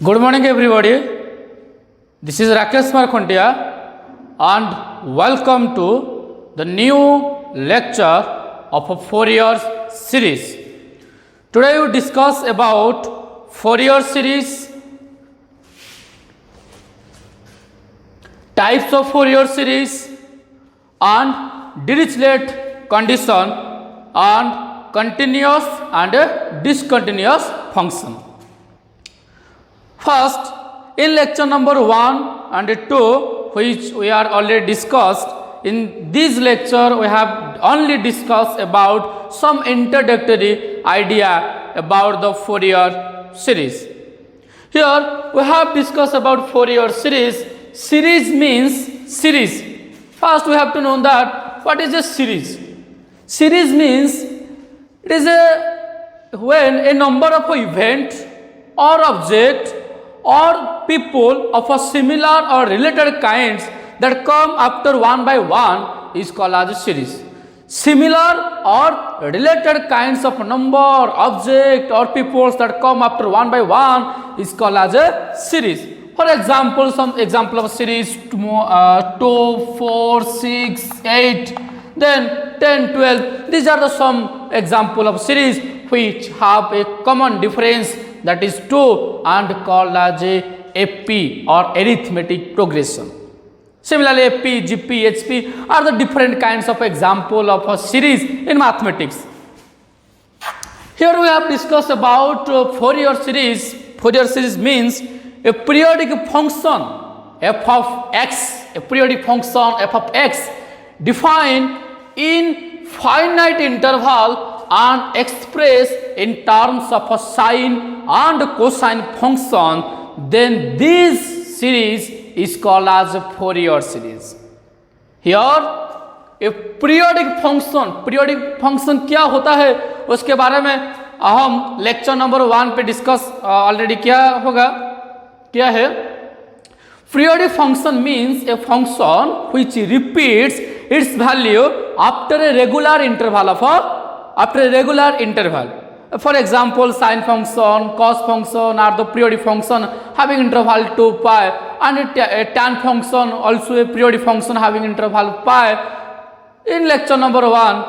Good morning everybody. This is Rakesh Markhontia and welcome to the new lecture of a Fourier series. Today we discuss about Fourier series, types of Fourier series and Dirichlet condition and continuous and discontinuous function. First, in lecture number 1 and 2, which we are already discussed, in this lecture we have only discussed about some introductory idea about the Fourier series. Here we have discussed about Fourier series. Series means series. First we have to know that what is a series. Series means it is when a number of events or object or people of a similar or related kinds that come after one by one is called as a series. Similar or related kinds of number, object or peoples that come after one by one is called as a series. For example, some example of series 2, 4, 6, 8, then 10, 12. These are the some example of series which have a common difference, that is 2 and called as a AP or arithmetic progression. Similarly, AP, GP, HP are the different kinds of example of a series in mathematics. Here we have discussed about Fourier series. Fourier series means a periodic function f of x, a periodic function f of x defined in finite interval and expressed in terms of a sine and cosine function, then this series is called as a Fourier series. Here a periodic function क्या होता है उसके बारे में हम lecture number 1 पे discuss already क्या है. Periodic function means a function which repeats its value after a regular interval. For example, sine function, cos function are the periodic function having interval 2 pi, and a tan function also a periodic function having interval pi. In lecture number 1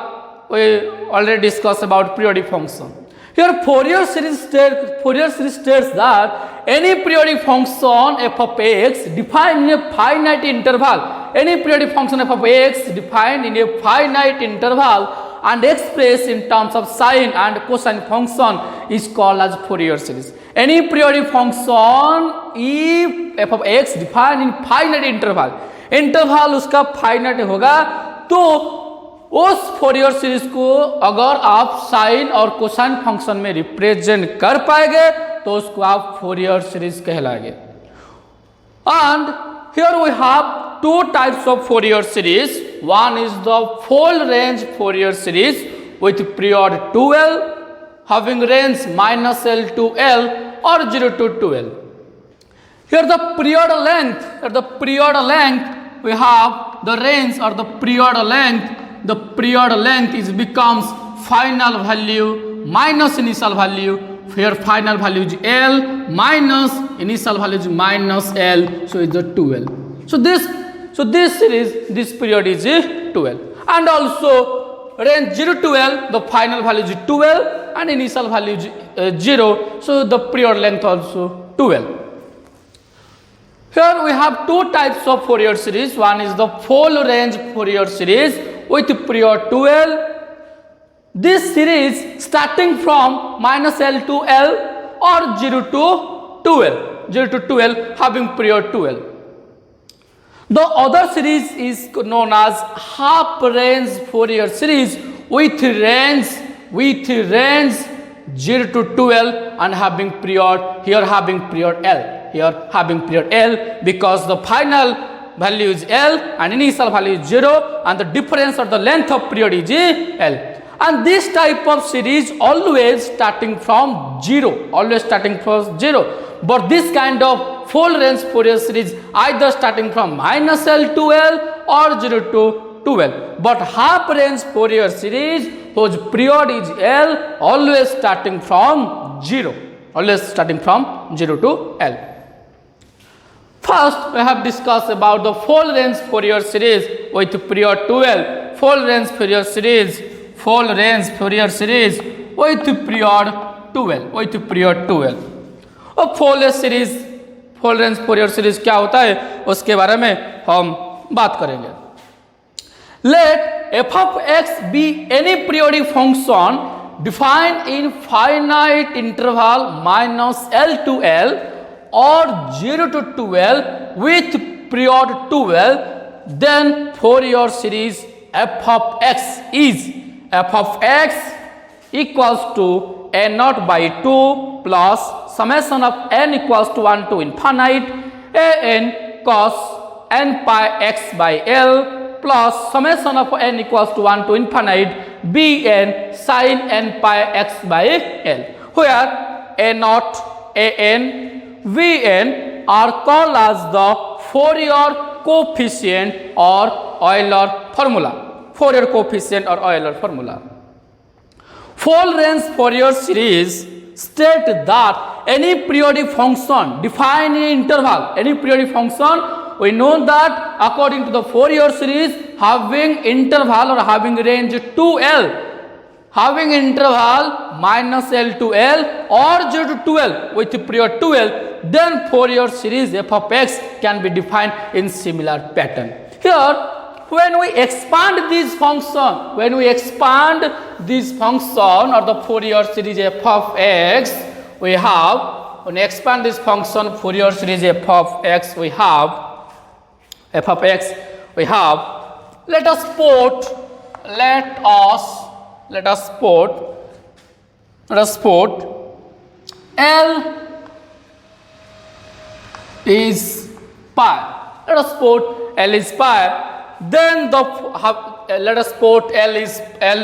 we already discussed about periodic function. Here Fourier series states that any periodic function f of x defined in a finite interval, any periodic function f of x defined in a finite interval and expressed in terms of sine and cosine function is called as Fourier series. Any periodic function if f of x defined in finite interval उसका finite होगा, तो उस Fourier series को अगर आप sign और cosine function में represent कर पाएंगे तो उसको आप फोरियर सीरीज कहलाएंगे. And here we have two types of Fourier series. One is the full range Fourier series with period 2l having range -l to l or 0 to 2l. Here the period length we have the range or the period length. The period length becomes final value minus initial value. Here final value is L minus initial value is minus L, so it's the 2L. So this series, this period is 2L, and also range 0 to L, the final value is 2L and initial value is 0, so the period length also 2L. Here we have two types of Fourier series. One is the full range Fourier series with period 2l. This series starting from -l to l or 0 to 2l having period 2l. The other series is known as half range Fourier series with range 0 to 2l and having period L because the final value is L and initial value is 0 and the difference or the length of period is L. And this type of series always starting from 0. But this kind of full range Fourier series either starting from -l to l or 0 to 12. But half range Fourier series whose period is L always starting from 0. Always starting from 0 to L. First, we have discussed about the full range Fourier series with period 12. Full range Fourier series with period 12. अब full range Fourier series क्या होता है उसके बारे में हम बात करेंगे. Let f of x be any periodic function defined in finite interval minus l to l और 0 to 12 with period 12, then Fourier series f of x is f of x equals to a naught by 2 plus summation of n equals to 1 to infinite a n cos n pi x by L plus summation of n equals to 1 to infinite b n sin n pi x by L, where a naught, a n, v n are called as the Fourier coefficient or Euler formula. Fourier coefficient or Euler formula. Full range Fourier series state that any periodic function defined in interval, any periodic function, we know that according to the Fourier series having interval or having range 2L, having interval minus L to L or 0 to 12 with period 12, then Fourier series f of x can be defined in similar pattern. Here, when we expand this function or the Fourier series f of x, we have, when we expand this function Fourier series f of x, we have, let us put L is pi. Let us put L is pi. Then let us put L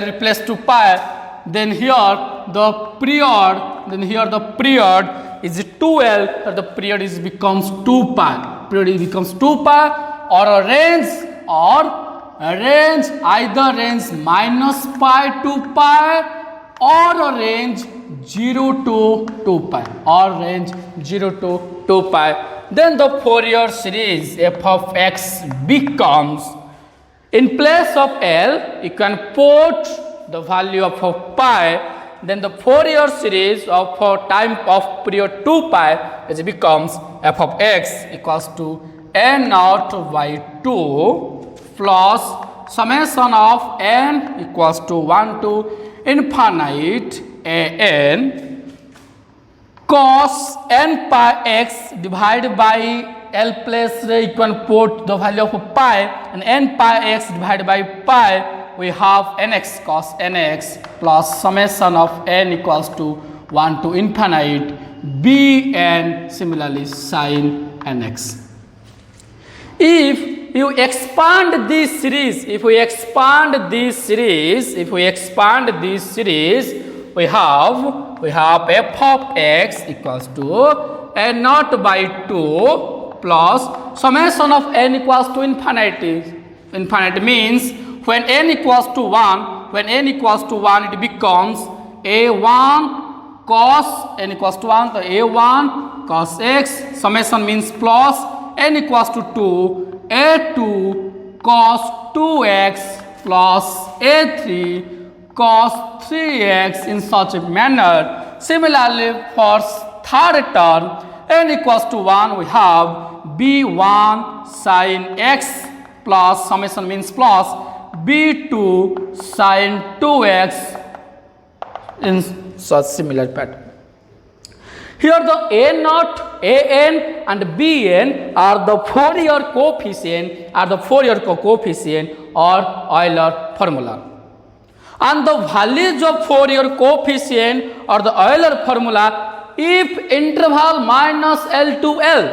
replaced to pi. Then here the period is 2L, or the period becomes 2 pi. Period becomes 2 pi, or a range either range minus pi to pi or a range 0 to 2 pi Then the Fourier series f of x becomes, in place of L you can put the value of pi, then the Fourier series of time of period 2 pi it becomes f of x equals to n naught by 2 plus summation of n equals to 1 to infinite a n cos n pi x divided by L plus you can put the value of pi, and n pi x divided by pi we have nx cos nx plus summation of n equals to 1 to infinite b n similarly sin nx. If you expand this series, we have f of x equals to n naught by 2 plus summation of n equals to infinity. Infinity means when n equals to 1, it becomes a1 cos n equals to 1, so a1 cos x, summation means plus n equals to 2, a2 cos 2x plus a3 cos 3x in such a manner. Similarly, for third term n equals to 1, we have b1 sin x plus summation means plus b2 sin 2x in such similar pattern. Here the a0, an and bn are the Fourier coefficient or Euler formula. And the values of Fourier coefficient or the Euler formula if interval minus L to L.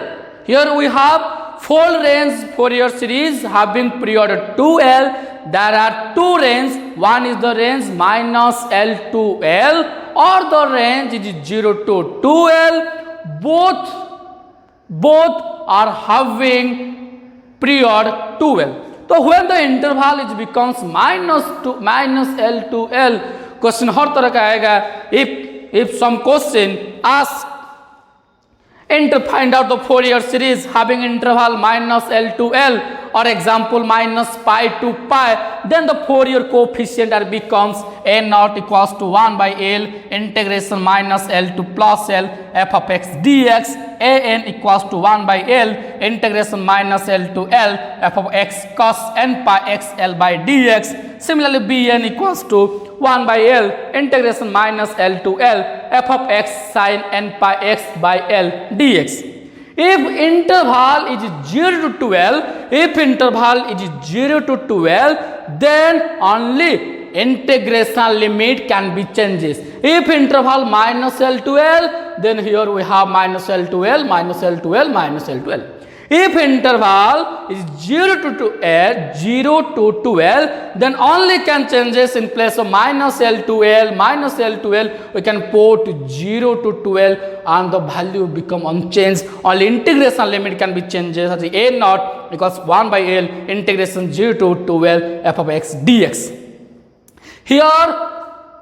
Here we have full range Fourier series having period 2L. There are two ranges. One is the range minus L to L, or the range is 0 to 2L. Both are having period 2L. तो when the interval is becomes minus L to L, question हर तरह का आएगा. If some question ask find out the Fourier series having interval minus L to L, or example minus pi to pi, then the Fourier coefficient becomes a naught equals to 1 by L integration minus L to plus L f of x dx, a n equals to 1 by L integration minus L to L f of x cos n pi x L by dx. Similarly, b n equals to 1 by L integration minus L to L f of x sin n pi x by L dx. If interval is 0 to 12, if interval is 0 to 12, then only integration limit can be changes. If interval minus L to L, then here we have minus L to L, minus L to L, minus L to L. If interval is 0 to 12, then only can changes in place of minus L to L, minus L to L, we can put 0 to 12 and the value become unchanged. Only integration limit can be changes as a naught equals 1 by L integration 0 to 12 f of x dx. Here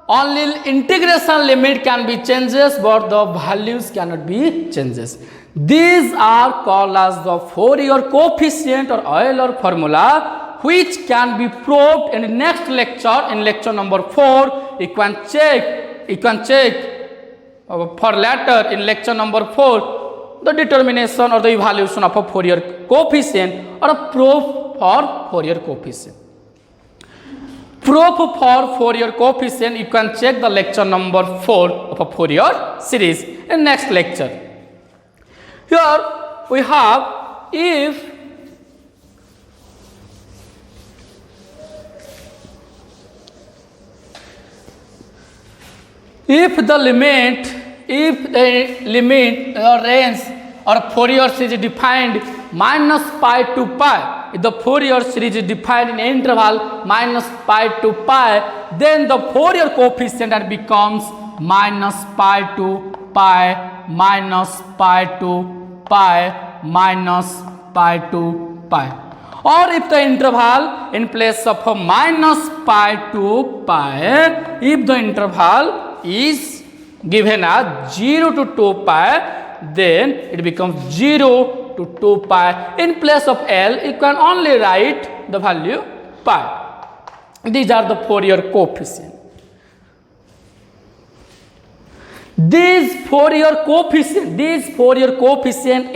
only integration limit can be changes, but the values cannot be changes. These are called as the Fourier coefficient or Euler formula, which can be proved in the next lecture, in lecture number 4. You can check for later in lecture number 4 the determination or the evaluation of a Fourier coefficient or a proof for Fourier coefficient. Proof for Fourier coefficient, you can check the lecture number 4 of a Fourier series in next lecture. Here we have if the limit or range or Fourier series is defined minus pi to pi, if the Fourier series is defined in interval minus pi to pi, then the Fourier coefficient becomes minus pi to pi, minus pi to pi, minus pi to pi. Or if the interval in place of a minus pi to pi, if the interval is given as 0 to 2 pi, then it becomes 0 to 2 pi. In place of L, you can only write the value pi. These are the Fourier coefficients. These Fourier coefficient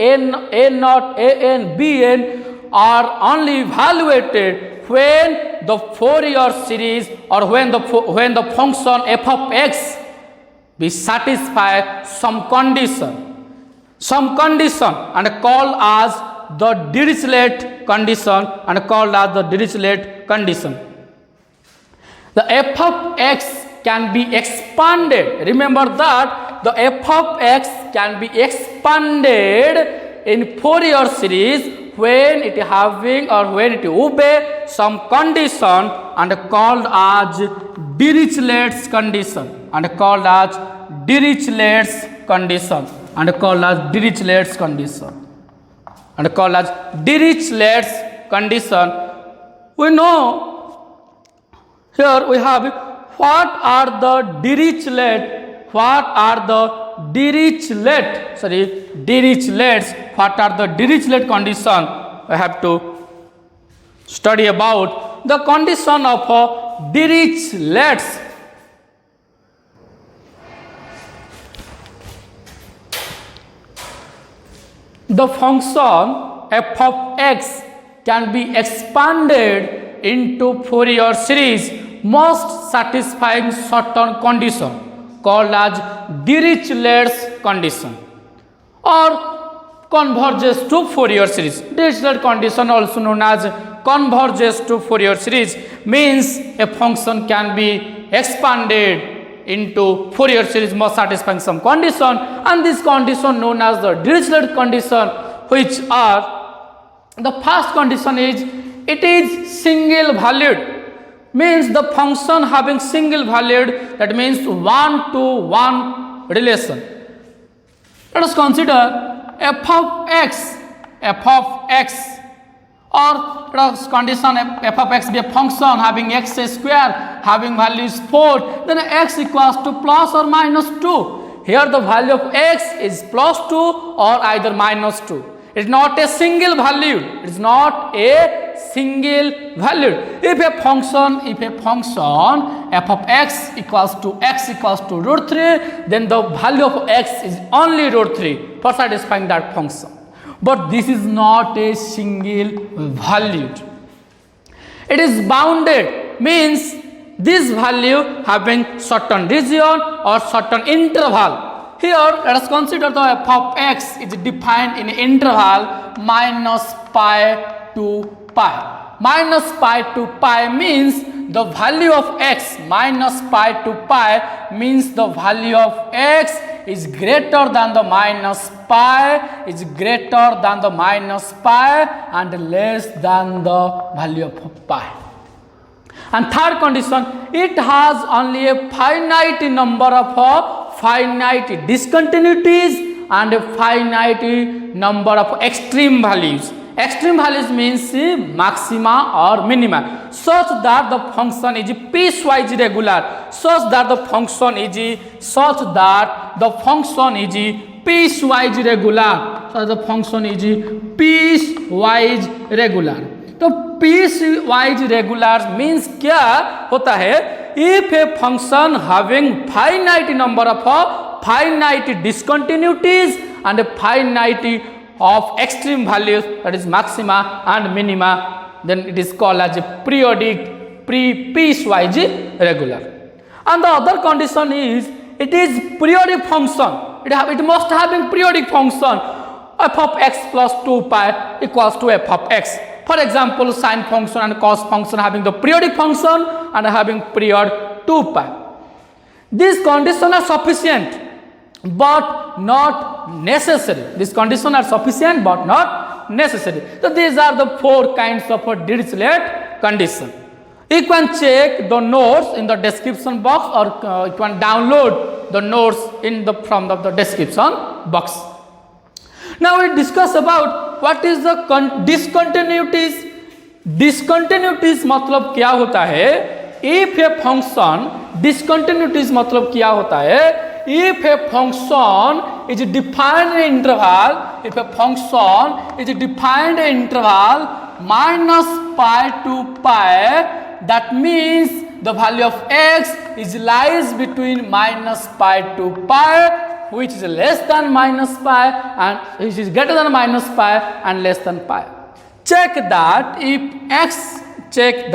a naught, a n, b n are only evaluated when the Fourier series or when the function f of x be satisfy some condition and called as the Dirichlet condition. The f of x can be expanded. Remember that the f of x can be expanded in Fourier series when it having or when it obey some condition and called as Dirichlet's condition We know here we have what are the Dirichlet condition. I have to study about the condition of Dirichlet's. The function f of x can be expanded into Fourier series must satisfying certain condition called as Dirichlet's condition or converges to Fourier series. Dirichlet condition, also known as converges to Fourier series, means a function can be expanded into Fourier series must satisfying some condition, and this condition known as the Dirichlet condition, which are the first condition is it is single valued. Means the function having single valued, that means 1-to-1 relation. Let us consider f of x or condition f of x be a function having x square having value is 4, then x equals to plus or minus 2. Here the value of x is plus 2 or either minus 2. It is not a single value. It is not a single value. If a function f of x equals to root 3, then the value of x is only root 3 for satisfying that function. But this is not a single value. It is bounded, means this value having certain region or certain interval. Here let us consider the f of x is defined in interval minus pi to pi. Minus pi to pi means the value of x minus pi to pi means the value of x is greater than the minus pi, is greater than the minus pi and less than the value of pi. And third condition, it has only a finite number of finite discontinuities and a finite number of extreme values. Extreme values means maxima or minima, such that the function is piecewise regular, such that the function is piecewise regular, so the function is piecewise regular. तो piecewise regular means क्या होता है? If a function having finite number of finite discontinuities and a finite of extreme values, that is maxima and minima, then it is called as a periodic piecewise regular. And the other condition is it is periodic function. It must have a periodic function. F of x plus 2 pi equals to f of x. For example, sine function and cos function having the periodic function and having period 2 pi. These conditions are sufficient but not necessary. These conditions are sufficient but not necessary. So these are the 4 kinds of a Dirichlet condition. You can check the notes in the description box, or you can download the notes from the description box. Now we discuss about what is the discontinuities. Discontinuities मतलब क्या होता है? If a function discontinuities मतलब क्या होता है? If a function is defined in interval, if a function is defined in interval minus pi to pi, that means the value of x is lies between minus pi to pi, which is less than minus pi and which is greater than minus pi and less than pi. Check that if x, check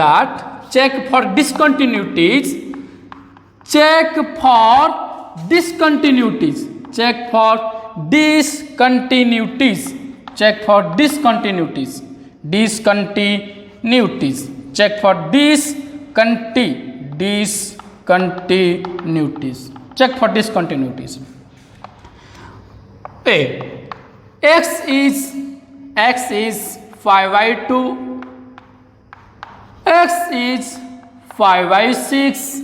for discontinuities, check for discontinuities, check for discontinuities, check for discontinuities, discontinuities, check for discontinuities, check for discontinuities. A, x is 5 by 2, x is 5 by 6,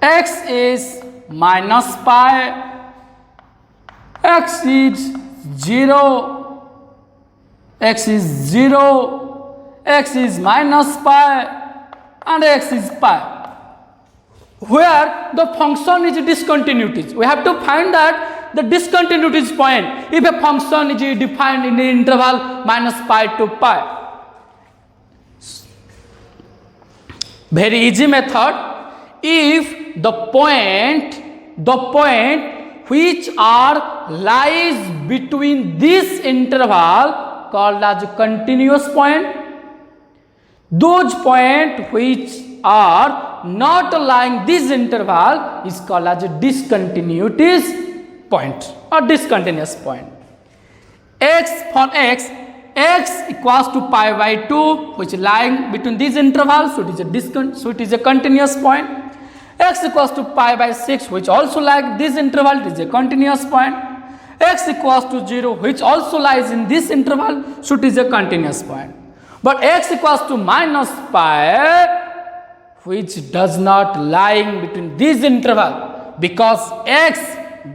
x is minus pi, x is 0, x is 0, x is minus pi and x is pi. Where the function is discontinuities, we have to find that the discontinuities point if a function is defined in the interval minus pi to pi. Very easy method. If the point which are lies between this interval called as continuous point, those point which are not lying this interval is called as a discontinuities point or discontinuous point. X for x equals to pi by 2, which is lying between these intervals, so it is a continuous point. X equals to pi by 6, which also like this interval, it is a continuous point. X equals to 0, which also lies in this interval, so it is a continuous point. But x equals to minus pi, which does not lying between this interval, because x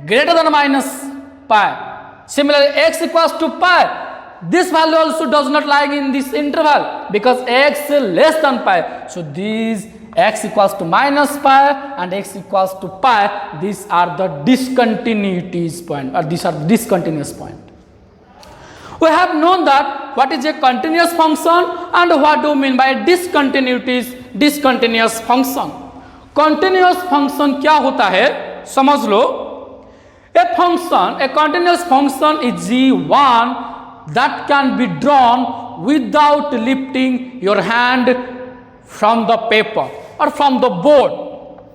greater than minus pi. Similarly, x equals to pi, this value also does not lie in this interval because x less than pi. So these x equals to minus pi and x equals to pi, these are the discontinuities point, or these are discontinuous point. We have known that what is a continuous function and what do you mean by discontinuities, discontinuous function. Continuous function क्या होता है समझ लो. A function, a continuous function is g1 that can be drawn without lifting your hand from the paper or from the board.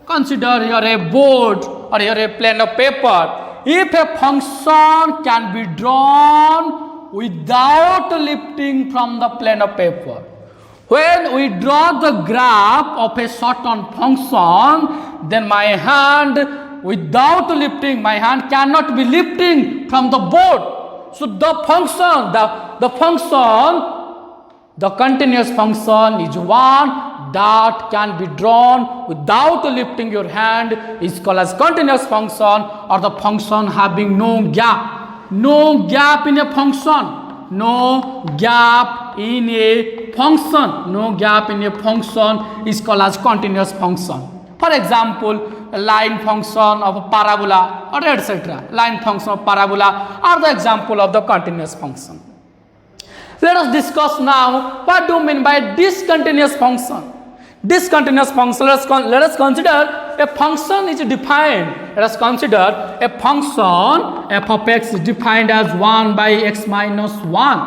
Consider here a board or here a plane of paper. If a function can be drawn without lifting from the plane of paper, when we draw the graph of a certain function, then my hand without lifting, my hand cannot be lifting from the board. So the function, the continuous function is one that can be drawn without lifting your hand, is called as continuous function, or the function having no gap. No gap in a function. No gap in a function. No gap in a function is called as continuous function. For example, a line function of a parabola or etc. Line function of parabola are the example of the continuous function. Let us discuss now what do you mean by discontinuous function. Discontinuous function, let us consider a function is defined. Let us consider a function f of x is defined as 1 by x minus 1.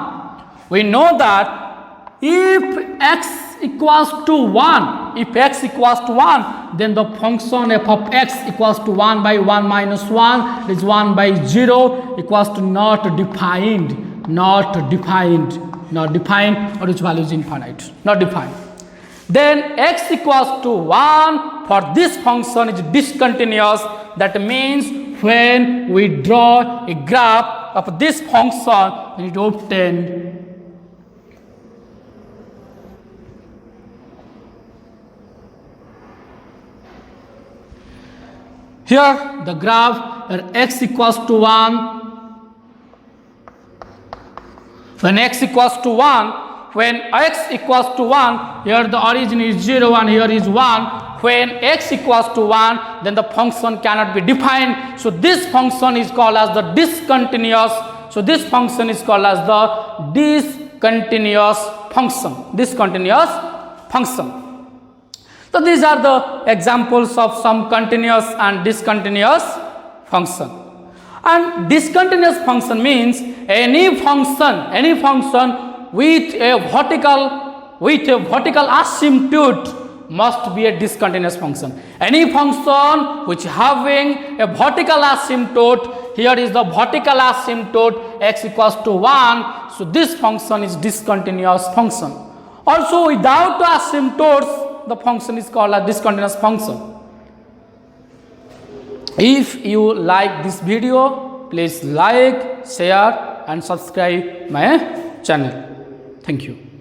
We know that if x equals to 1, if x equals to 1, then the function f of x equals to 1 by 1 minus 1 is 1 by 0 equals to not defined, or its value is infinite, not defined. Then x equals to 1 for this function is discontinuous. That means when we draw a graph of this function, we need to obtain here the graph where x equals to 1. When x equals to 1, when x equals to 1, here the origin is 0 and here is 1. When x equals to 1, then the function cannot be defined. So this function is called as the discontinuous. So this function is called as the discontinuous function. Discontinuous function. So these are the examples of some continuous and discontinuous function. And discontinuous function means any function with a vertical asymptote must be a discontinuous function. Any function which having a vertical asymptote, here is the vertical asymptote x equals to 1, so this function is discontinuous function. Also without the asymptotes, the function is called a discontinuous function. If you like this video, please like, share and subscribe my channel. Thank you.